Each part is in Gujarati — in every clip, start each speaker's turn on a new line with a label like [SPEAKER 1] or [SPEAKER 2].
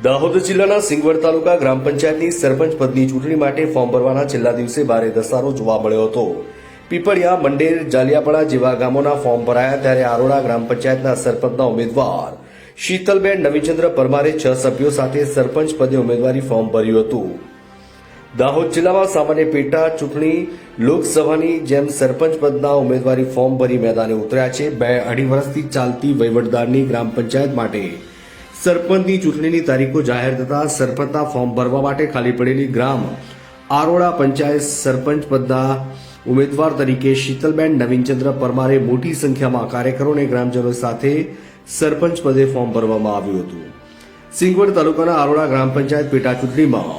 [SPEAKER 1] દાહોદ જિલ્લાના સિંગવડ તાલુકા ગ્રામ પંચાયતની સરપંચ પદની ચૂંટણી માટે ફોર્મ ભરવાના છેલ્લા દિવસે ભારે ઘસારો જોવા મળ્યો હતો। પીપળિયા, મંડેર, જાલિયાપડા જેવા ગામોના ફોર્મ ભરાયા ત્યારે આરોડા ગ્રામ પંચાયતના સરપંચના ઉમેદવાર શીતલબેન નવીચંદ્ર પરમારે 6 સભ્યો સાથે સરપંચ પદે ઉમેદવારી ફોર્મ ભર્યું હતું। દાહોદ જિલ્લામાં સામાન્ય પેટા ચૂંટણી લોકસભાની જેમ સરપંચ પદના ઉમેદવારી ફોર્મ ભરી મેદાને ઉતર્યા છે। 2-2.5 વર્ષથી ચાલતી વહીવટદારની ગ્રામ પંચાયત માટે સરપંચની ચૂંટણીની તારીખો જાહેર થતા સરપંચના ફોર્મ ભરવા માટે ખાલી પડેલી ગ્રામ આરોડા પંચાયત સરપંચ પદના ઉમેદવાર તરીકે શીતલબેન નવીનચંદ્ર પરમારે મોટી સંખ્યામાં કાર્યકરો અને ગ્રામજનો સાથે સરપંચ પદે ફોર્મ ભરવામાં આવ્યું હતું। સિંગવડ તાલુકાના આરોડા ગ્રામ પંચાયત પેટા ચૂંટણીમાં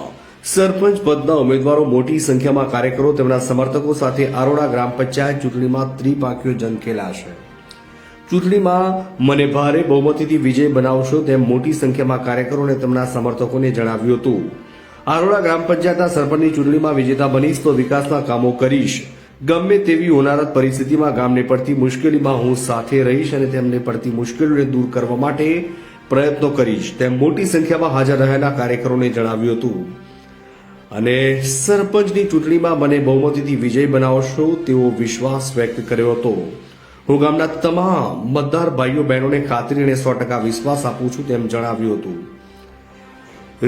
[SPEAKER 1] સરપંચ પદના ઉમેદવારો મોટી સંખ્યામાં કાર્યકરો તેમના સમર્થકો સાથે આરોડા ગ્રામ પંચાયત ચૂંટણીમાં ત્રિપાંખીયો જંગ ખેલાશે। ચૂંટણીમાં મને ભારે બહુમતીથી વિજય બનાવશો તેમ મોટી સંખ્યામાં કાર્યકરોને તેમના સમર્થકોને જણાવ્યું હતું। આરોડા ગ્રામ પંચાયતના સરપંચની ચૂંટણીમાં વિજેતા બનીશ તો વિકાસના કામો કરીશ, ગમે તેવી હોનારત પરિસ્થિતિમાં ગામને પડતી મુશ્કેલીમાં હું સાથે રહીશ અને તેમને પડતી મુશ્કેલીઓને દૂર કરવા માટે પ્રયત્નો કરીશ તેમ મોટી સંખ્યામાં હાજર રહેલા કાર્યકરોને જણાવ્યું હતું। અને સરપંચની ચૂંટણીમાં મને બહુમતીથી વિજય બનાવશો તેવો વિશ્વાસ વ્યક્ત કર્યો હતો। હું ગામના તમામ મતદાર ભાઈઓ બહેનોને ખાતરી અને 100% વિશ્વાસ આપું છું તેમ જણાવ્યું હતું।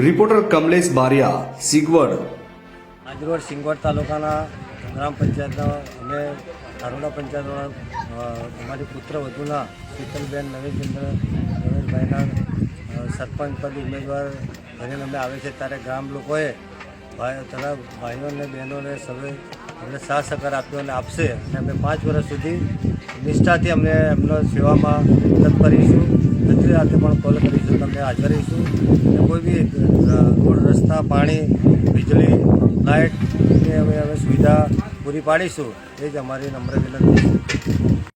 [SPEAKER 1] રિપોર્ટર કમલેશ બારિયા, સિંગવડ।
[SPEAKER 2] આજરોડ સિંગવડ તાલુકાના ગ્રામ પંચાયતના અમે આરોડા પંચાયતના અમારી પુત્ર વધુના શીતલબેન નવીનચંદ્ર રમેશભાઈના સરપંચ પદ ઉમેદવાર બનીને અમે આવે છે ત્યારે ગામ લોકોએ તથા ભાઈઓ અને બહેનોને સૌએ અમને સાથ સહકાર આપ્યો અને આપશે અને અમે 5 વર્ષ સુધી નિષ્ઠાથી અમને એમનો સેવામાં તત્પર રહીશું। બધી રાતે પણ કોલ કરીશું, તમને હાજર રહીશું અને કોઈ બી રોડ, રસ્તા, પાણી, વીજળી, લાઇટની અમે સુવિધા પૂરી પાડીશું, એ જ અમારી નમ્ર વિનંતી છે।